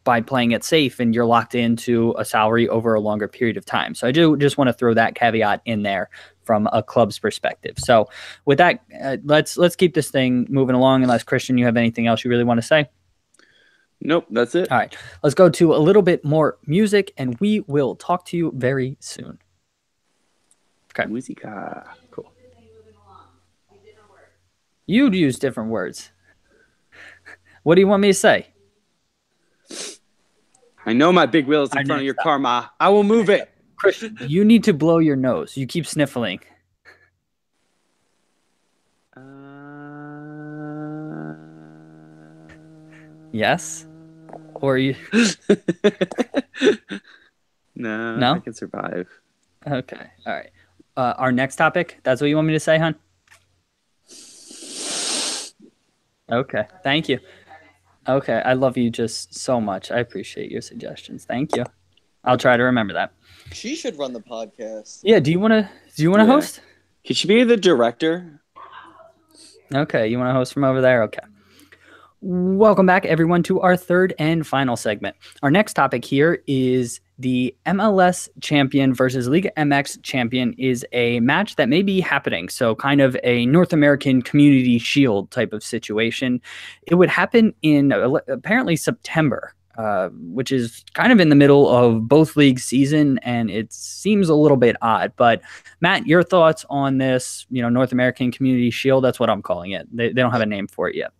by playing it safe, and you're locked into a salary over a longer period of time. So I do just want to throw that caveat in there from a club's perspective. So with that, let's keep this thing moving along. Unless Christian, you have anything else you really want to say? Nope, that's it. All right, let's go to a little bit more music, and we will talk to you very soon. Okay. Musica. Cool. You'd use different words. What do you want me to say? I know my big wheel is in front of your car, Ma. I will move it. Christian, you need to blow your nose. You keep sniffling. Yes? Or you? No, I can survive. Okay. All right. Our next topic. That's what you want me to say, hon? Okay. Thank you. Okay. I love you just so much. I appreciate your suggestions. Thank you. I'll try to remember that. She should run the podcast. Yeah. Do you want to host? Could she be the director? Okay. You want to host from over there? Okay. Welcome back, everyone, to our third and final segment. Our next topic here is the MLS champion versus Liga MX champion is a match that may be happening. So kind of a North American Community Shield type of situation. It would happen in apparently September, which is kind of in the middle of both leagues' season, and it seems a little bit odd. But Matt, your thoughts on this, North American Community Shield? That's what I'm calling it. They don't have a name for it yet.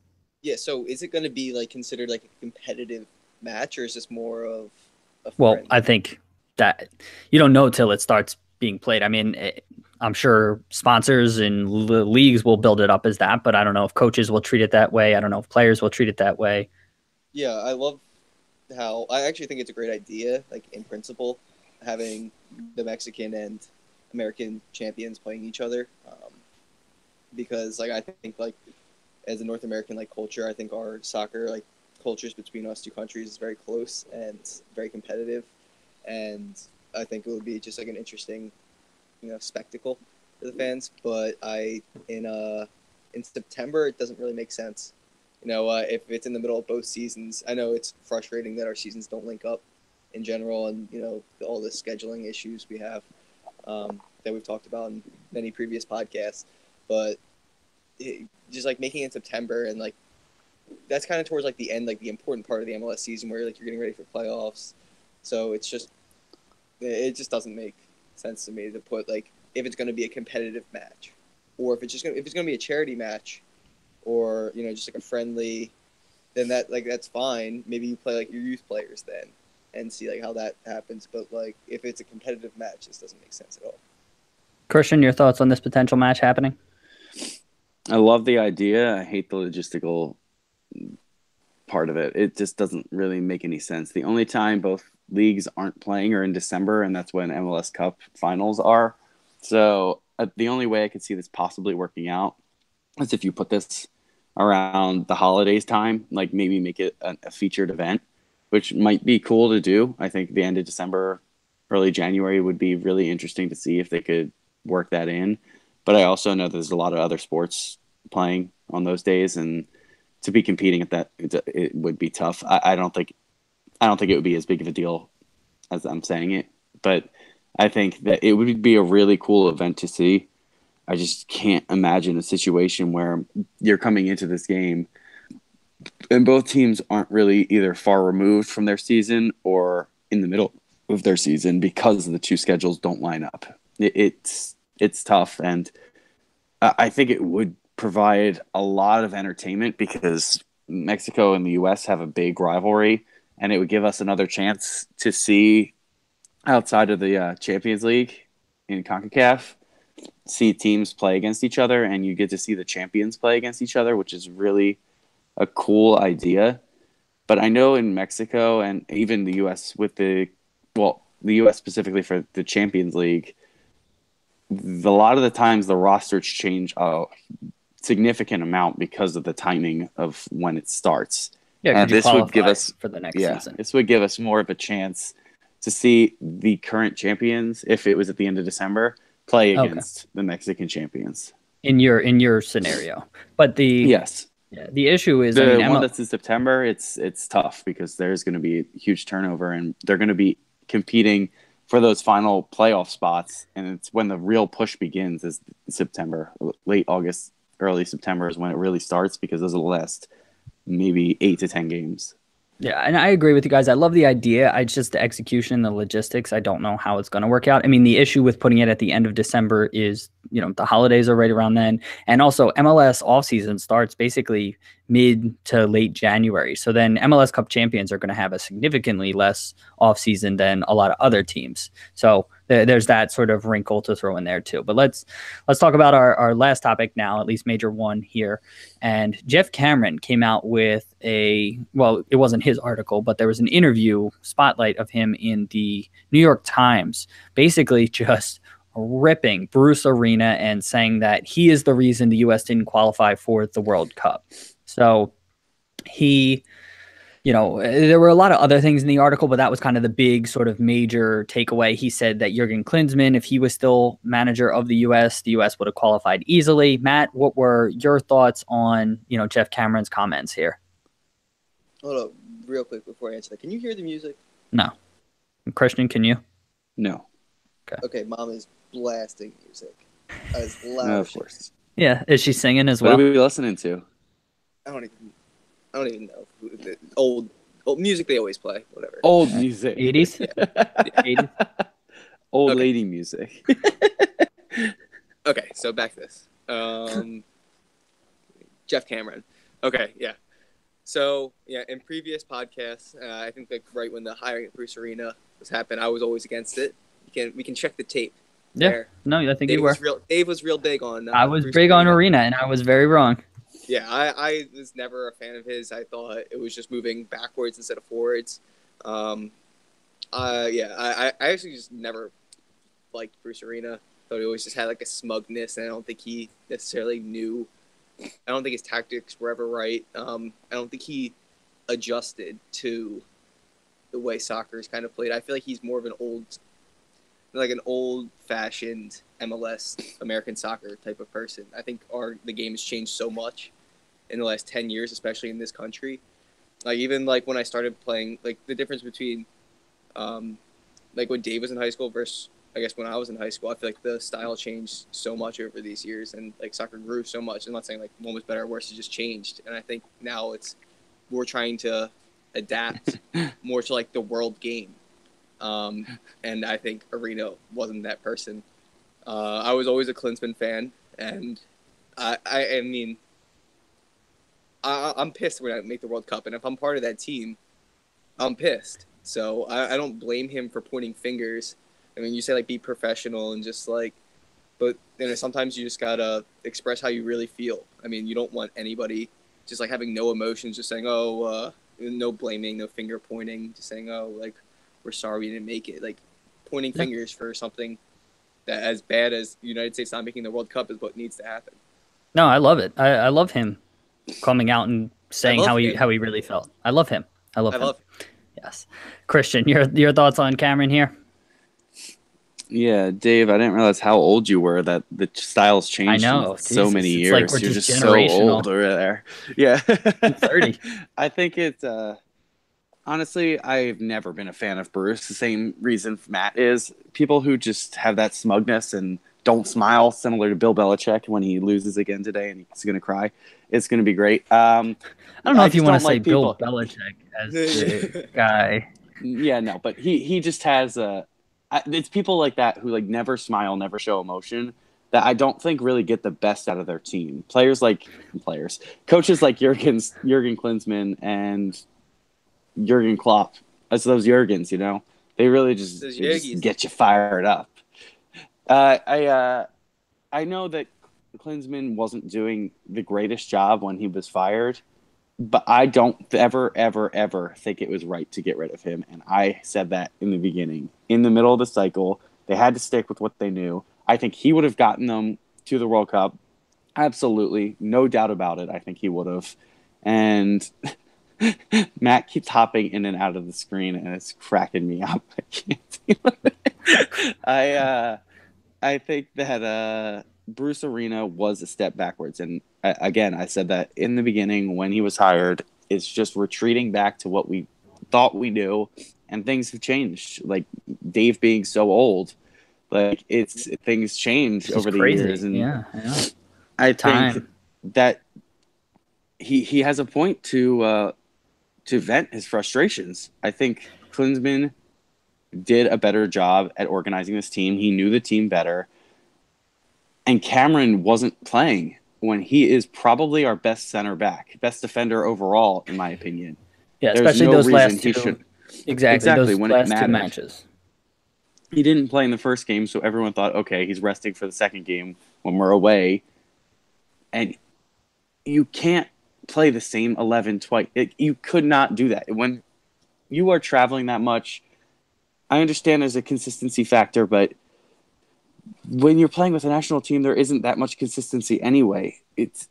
Yeah, so is it going to be like considered like a competitive match, or is this more of a Well, friend? I think that you don't know till it starts being played. I mean, I'm sure sponsors and leagues will build it up as that, but I don't know if coaches will treat it that way. I don't know if players will treat it that way. Yeah, I love how I actually think it's a great idea, like in principle, having the Mexican and American champions playing each other, because like I think like as a North American like culture, I think our soccer like cultures between us two countries is very close and very competitive, and I think it would be just like an interesting, spectacle for the fans. But in September it doesn't really make sense. If it's in the middle of both seasons, I know it's frustrating that our seasons don't link up in general, and all the scheduling issues we have that we've talked about in many previous podcasts, but just like making it in September, and like that's kind of towards like the end, like the important part of the MLS season where like you're getting ready for playoffs. So it just doesn't make sense to me to put like if it's going to be a competitive match, or if it's going to be a charity match, or just like a friendly then that's fine. Maybe you play like your youth players then, and see like how that happens. But like if it's a competitive match, this doesn't make sense at all. Christian, your thoughts on this potential match happening? I love the idea. I hate the logistical part of it. It just doesn't really make any sense. The only time both leagues aren't playing are in December, and that's when MLS Cup finals are. So the only way I could see this possibly working out is if you put this around the holidays time, like maybe make it a featured event, which might be cool to do. I think the end of December, early January would be really interesting to see if they could work that in. But I also know there's a lot of other sports playing on those days, and to be competing at that, it would be tough. I don't think it would be as big of a deal as I'm saying it, but I think that it would be a really cool event to see. I just can't imagine a situation where you're coming into this game and both teams aren't really either far removed from their season or in the middle of their season because the two schedules don't line up. It's tough, and I think it would provide a lot of entertainment because Mexico and the U.S. have a big rivalry, and it would give us another chance to see outside of the Champions League in CONCACAF, see teams play against each other, and you get to see the champions play against each other, which is really a cool idea. But I know in Mexico and even the U.S. with the U.S. specifically for the Champions League, a lot of the times the rosters change a significant amount because of the timing of when it starts. Yeah, and this would give us for the next season. This would give us more of a chance to see the current champions, if it was at the end of December, play against the Mexican champions. In your scenario, but the issue is the one that's in September. It's tough because there's going to be huge turnover, and they're going to be competing for those final playoff spots, and it's when the real push begins is September, late August, early September is when it really starts because those are the last maybe 8 to 10 games. Yeah, and I agree with you guys. I love the idea. It's just the execution, the logistics. I don't know how it's going to work out. I mean, the issue with putting it at the end of December is, the holidays are right around then. And also MLS offseason starts basically mid to late January. So then MLS Cup champions are going to have a significantly less offseason than a lot of other teams. So there's that sort of wrinkle to throw in there too. But let's talk about our last topic now, at least major one here. And Jeff Cameron came out with it wasn't his article, but there was an interview spotlight of him in the New York Times, basically just ripping Bruce Arena and saying that he is the reason the U.S. didn't qualify for the World Cup. So he, there were a lot of other things in the article, but that was kind of the big sort of major takeaway. He said that Jurgen Klinsmann, if he was still manager of the U.S. would have qualified easily. Matt, what were your thoughts on, Jeff Cameron's comments here? Hold up, real quick before I answer that. Can you hear the music? No. Christian, can you? No. Okay, Mom is blasting music. As loud No, as of course. Yeah, is she singing as well? What are we listening to? I don't even know. The old music they always play, whatever. Old music. 80s? Yeah. 80s? Old lady music. Okay, so back to this. Jeff Cameron. Okay, yeah. So, yeah, in previous podcasts, I think right when the hiring of Bruce Arena was happening, I was always against it. We can check the tape. Yeah. There. No, I think you were. Dave was real big on. I was Bruce big on Arena, and I was very wrong. Yeah, I was never a fan of his. I thought it was just moving backwards instead of forwards. I actually just never liked Bruce Arena. Thought he always just had like a smugness, and I don't think he necessarily knew. I don't think his tactics were ever right. I don't think he adjusted to the way soccer is kind of played. I feel like he's more of an old-fashioned MLS American soccer type of person. I think the game has changed so much in the last 10 years, especially in this country. Like even like when I started playing, like the difference between like when Dave was in high school versus I guess when I was in high school, I feel like the style changed so much over these years, and like soccer grew so much. I'm not saying like one was better or worse; it just changed. And I think now we're trying to adapt more to like the world game. And I think Arena wasn't that person. I was always a Klinsmann fan, and I mean, I'm pissed when I make the World Cup, and if I'm part of that team, I'm pissed. So I don't blame him for pointing fingers. I mean, you say like be professional and just like, but sometimes you just gotta express how you really feel. I mean, you don't want anybody just like having no emotions, just saying, oh, no blaming, no finger pointing, just saying, oh, like we're sorry we didn't make it. Like pointing fingers for something that as bad as the United States not making the World Cup is what needs to happen. No, I love it. I love him coming out and saying how he really felt. I love him. I love him. Yes. Christian, your thoughts on Cameron here? Yeah, Dave, I didn't realize how old you were, that the styles changed in so many years. Like you're just so old over there. Yeah. I'm 30. I think it's honestly, I've never been a fan of Bruce. The same reason Matt is. People who just have that smugness and don't smile, similar to Bill Belichick when he loses again today and he's going to cry. It's going to be great. I don't know if you want to say Bill Belichick as the guy. Yeah, no, but he just has it's people like that who like never smile, never show emotion, that I don't think really get the best out of their team. Coaches like Jurgen Klinsmann and Jurgen Klopp. That's those Jurgens, they really just get you fired up. I know that Klinsmann wasn't doing the greatest job when he was fired, but I don't ever think it was right to get rid of him. And I said that in the beginning. In the middle of the cycle, they had to stick with what they knew. I think he would have gotten them to the World Cup. Absolutely. No doubt about it. I think he would have. And Matt keeps hopping in and out of the screen, and it's cracking me up. I can't deal with it. I think that Bruce Arena was a step backwards. And again, I said that in the beginning when he was hired. It's just retreating back to what we thought we knew, and things have changed. Like Dave being so old, like things change over the years. And yeah. I think that he has a point to vent his frustrations. I think Klinsmann did a better job at organizing this team. He knew the team better. And Cameron wasn't playing when he is probably our best center back, best defender overall, in my opinion. Yeah, especially those last two. Exactly, when last it mattered. 2 matches. He didn't play in the first game, so everyone thought, okay, he's resting for the second game when we're away. And you can't play the same 11 twice. You could not do that. When you are traveling that much, I understand there's a consistency factor, but when you're playing with a national team, there isn't that much consistency anyway.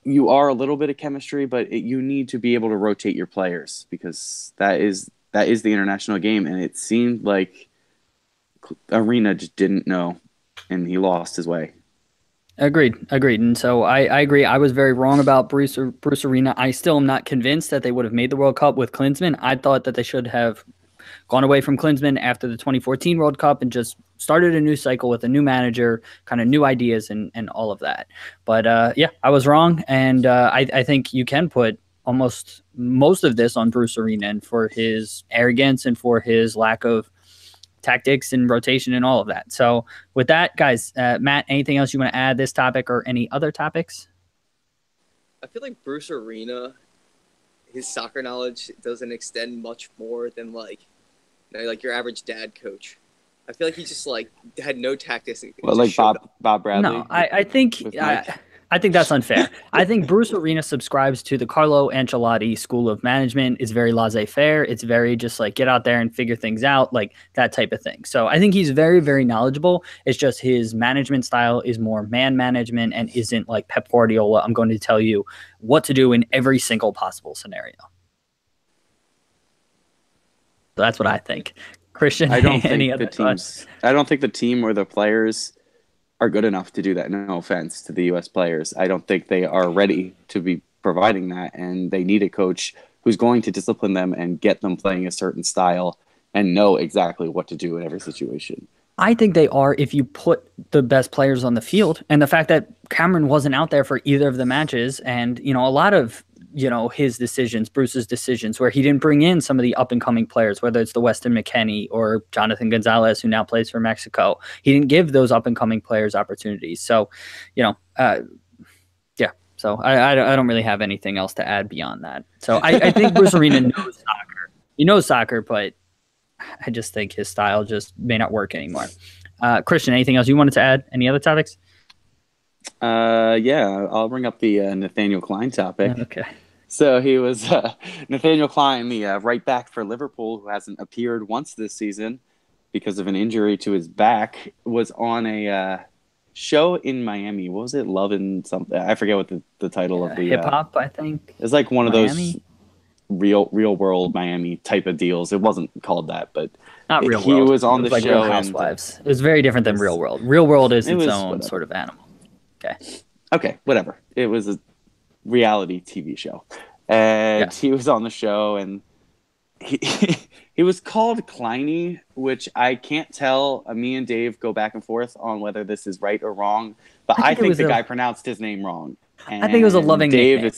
You are a little bit of chemistry, but you need to be able to rotate your players, because that is the international game. And it seemed like Arena just didn't know, and he lost his way. Agreed. And so I agree. I was very wrong about Bruce Arena. I still am not convinced that they would have made the World Cup with Klinsmann. I thought that they should have gone away from Klinsmann after the 2014 World Cup and just started a new cycle with a new manager, kind of new ideas and all of that. But yeah, I was wrong. And I think you can put almost most of this on Bruce Arena, and for his arrogance and for his lack of tactics and rotation and all of that. So with that, guys, Matt, anything else you want to add this topic or any other topics? I feel like Bruce Arena, his soccer knowledge doesn't extend much more than like your average dad coach. I feel like he just like had no tactics. Well, like Bob Bradley. No, I think I think that's unfair. I think Bruce Arena subscribes to the Carlo Ancelotti school of management. It's very laissez-faire. It's very just like get out there and figure things out, like that type of thing. So I think he's very, very knowledgeable. It's just his management style is more man management and isn't like Pep Guardiola. I'm going to tell you what to do in every single possible scenario. So that's what I think. Christian, I don't think any other thoughts? I don't think the team or the players are good enough to do that. No offense to the U.S. players. I don't think they are ready to be providing that, and they need a coach who's going to discipline them and get them playing a certain style and know exactly what to do in every situation. I think they are if you put the best players on the field. And the fact that Cameron wasn't out there for either of the matches, and a lot of his decisions, Bruce's decisions, where he didn't bring in some of the up-and-coming players, whether it's the Weston McKennie or Jonathan Gonzalez, who now plays for Mexico. He didn't give those up-and-coming players opportunities. So, yeah. So I don't really have anything else to add beyond that. So I think Bruce Arena knows soccer. He knows soccer, but I just think his style just may not work anymore. Christian, anything else you wanted to add? Any other topics? Yeah, I'll bring up the Nathaniel Klein topic. Okay. So he was Nathaniel Klein, the right back for Liverpool, who hasn't appeared once this season because of an injury to his back, was on a show in Miami. What was it? Love and something. I forget what the title of the hip hop. I think it's like one Miami? of those real world Miami type of deals. It wasn't called that, but not Real he World. was on the like show. Real Housewives. It was very different than Real World. Real World is its own whatever. sort of animal. Okay, whatever. It was a reality TV show, and he was on the show, and he was called Kleiny, which I can't tell. Me and Dave go back and forth on whether this is right or wrong, but I think the guy pronounced his name wrong. And I think it was a loving nickname.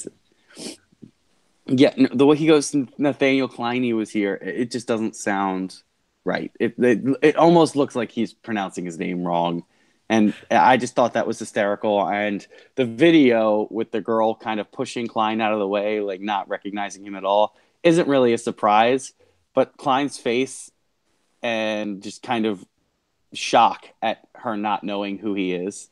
Yeah, the way he goes, Nathaniel Kleiny was here. It just doesn't sound right. It almost looks like he's pronouncing his name wrong. And I just thought that was hysterical. And the video with the girl kind of pushing Klein out of the way, like not recognizing him at all, isn't really a surprise. But Klein's face and just kind of shock at her not knowing who he is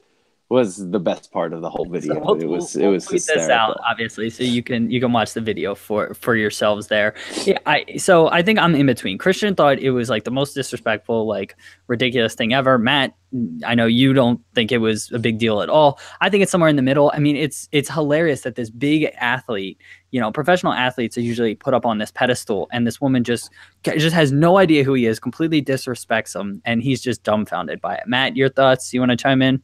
was the best part of the whole video. So it was tweet hysterical. this out, obviously, so you can watch the video for yourselves there. Yeah, I think I'm in between. Christian thought it was like the most disrespectful, like ridiculous thing ever. Matt, I know you don't think it was a big deal at all. I think it's somewhere in the middle. I mean, it's hilarious that this big athlete, professional athletes are usually put up on this pedestal, and this woman just has no idea who he is, completely disrespects him, and he's just dumbfounded by it. Matt, your thoughts? You want to chime in?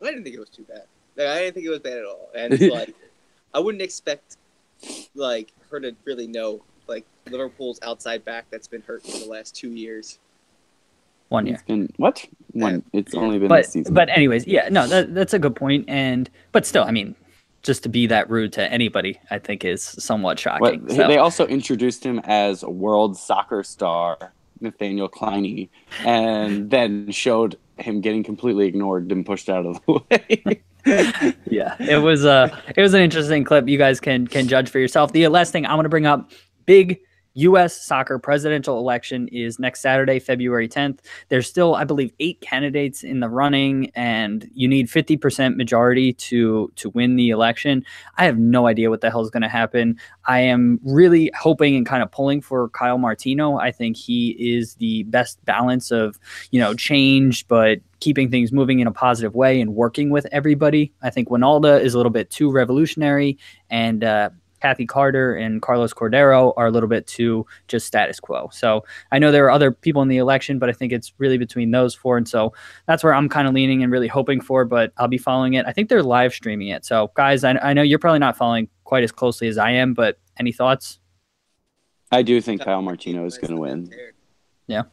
I didn't think it was too bad. I didn't think it was bad at all. And it's like, I wouldn't expect like her to really know like Liverpool's outside back that's been hurt for the last 2 years. 1 year. It's been what? One. It's only been this season. But anyways, yeah, no, that's a good point. But still, I mean, just to be that rude to anybody, I think is somewhat shocking. They also introduced him as a world soccer star, Nathaniel Kleiny, and then showed him getting completely ignored and pushed out of the way. Yeah, it was an interesting clip. You guys can judge for yourself. The last thing I want to bring up, big U.S. soccer presidential election is next Saturday, February 10th. There's still, I believe, 8 candidates in the running, and you need 50% majority to win the election. I have no idea what the hell is going to happen. I am really hoping and kind of pulling for Kyle Martino. I think he is the best balance of, change, but keeping things moving in a positive way and working with everybody. I think Winalda is a little bit too revolutionary, and Kathy Carter and Carlos Cordero are a little bit too just status quo. So I know there are other people in the election, but I think it's really between those 4. And so that's where I'm kind of leaning and really hoping for, but I'll be following it. I think they're live streaming it. So guys, I know you're probably not following quite as closely as I am, but any thoughts? I do think Kyle Martino is going to win. Yeah.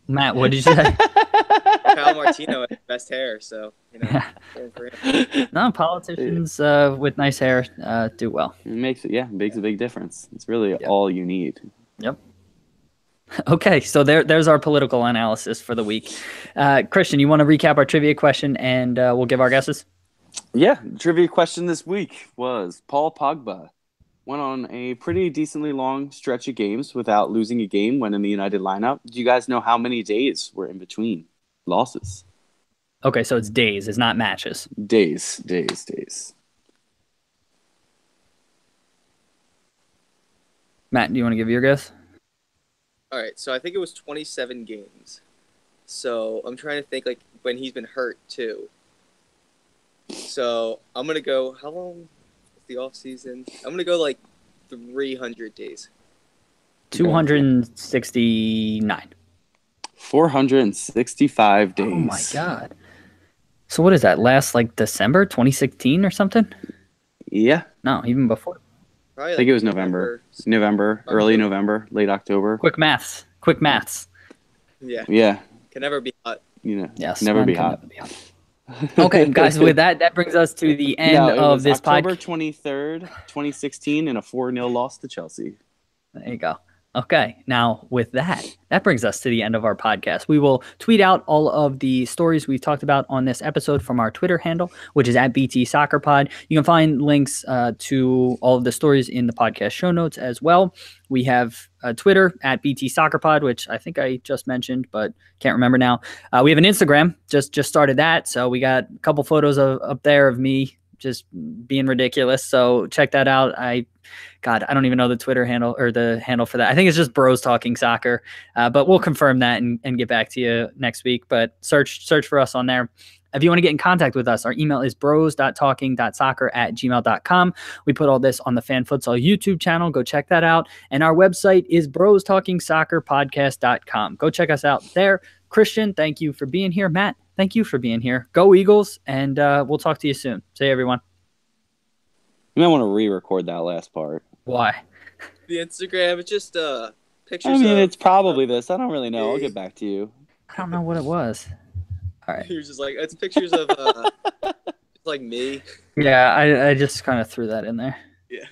Matt, what did you say? Kyle Martino has the best hair, so for him. No, politicians with nice hair do well. It makes a big difference. It's really all you need. Yep. Okay, so there's our political analysis for the week. Christian, you want to recap our trivia question and we'll give our guesses? Yeah, the trivia question this week was Paul Pogba went on a pretty decently long stretch of games without losing a game when in the United lineup. Do you guys know how many days were in between losses? Okay, so it's days. It's not matches. Days. Matt, do you want to give your guess? All right, so I think it was 27 games. So I'm trying to think like when he's been hurt too. So I'm going to go, how long is the off season? I'm going to go like 300 days. 269. 465 days. Oh my God. So what is that? Last like December 2016 or something? Yeah. No, even before. Probably I think it was November, early November, late October. Quick maths. Yeah. Can never be hot. Yes, never be hot. Okay, guys, with that brings us to the end of this October podcast. October 23rd, 2016, and a 4-0 loss to Chelsea. There you go. Okay, now with that brings us to the end of our podcast. We will tweet out all of the stories we've talked about on this episode from our Twitter handle, which is at BT Soccer Pod. You can find links to all of the stories in the podcast show notes as well. We have Twitter at BT Soccer Pod, which I think I just mentioned, but can't remember now. We have an Instagram, just started that, so we got a couple photos up there of me just being ridiculous. So check that out. I don't even know the Twitter handle or the handle for that. I think it's just Bros Talking Soccer, but we'll confirm that and get back to you next week. But search for us on there. If you want to get in contact with us, our email is bros.talking.soccer@gmail.com. We put all this on the Fan Futsal YouTube channel. Go check that out. And our website is brostalkingsoccerpodcast.com. Go check us out there. Christian, thank you for being here. Matt, thank you for being here. Go Eagles, and we'll talk to you soon. Say, everyone. You might want to re-record that last part. Why? The Instagram, it's just pictures. I mean, it's probably this. I don't really know. I'll get back to you. I don't know what it was. All right. He was just like, it's pictures of like me. Yeah, I just kind of threw that in there. Yeah.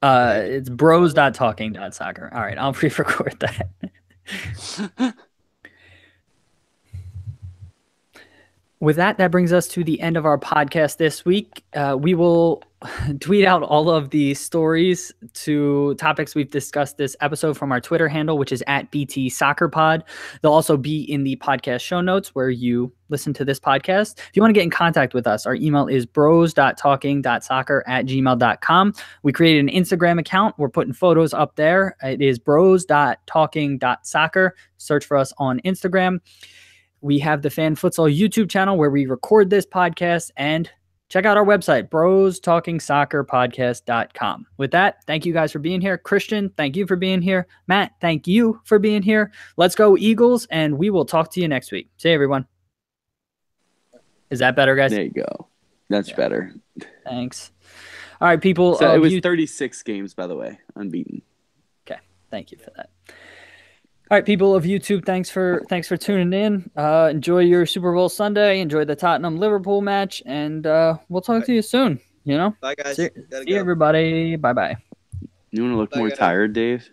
It's bros.talking.soccer. All right, I'll re-record that. With that brings us to the end of our podcast this week. We will tweet out all of the stories to topics we've discussed this episode from our Twitter handle, which is at BT Soccer Pod. They'll also be in the podcast show notes where you listen to this podcast. If you want to get in contact with us, our email is bros.talking.soccer@gmail.com. We created an Instagram account. We're putting photos up there. It is bros.talking.soccer. Search for us on Instagram. We have the Fan Futsal YouTube channel where we record this podcast, and check out our website, brostalkingsoccerpodcast.com. With that, thank you guys for being here. Christian, thank you for being here. Matt, thank you for being here. Let's go Eagles, and we will talk to you next week. See you, everyone. Is that better, guys? There you go. That's better. Thanks. All right, people. So it was 36 games, by the way, unbeaten. Okay, thank you for that. All right, people of YouTube, thanks for tuning in. Enjoy your Super Bowl Sunday. Enjoy the Tottenham-Liverpool match, and we'll talk to you soon. Bye, guys. See everybody. Bye-bye. You want to look more tired, Dave?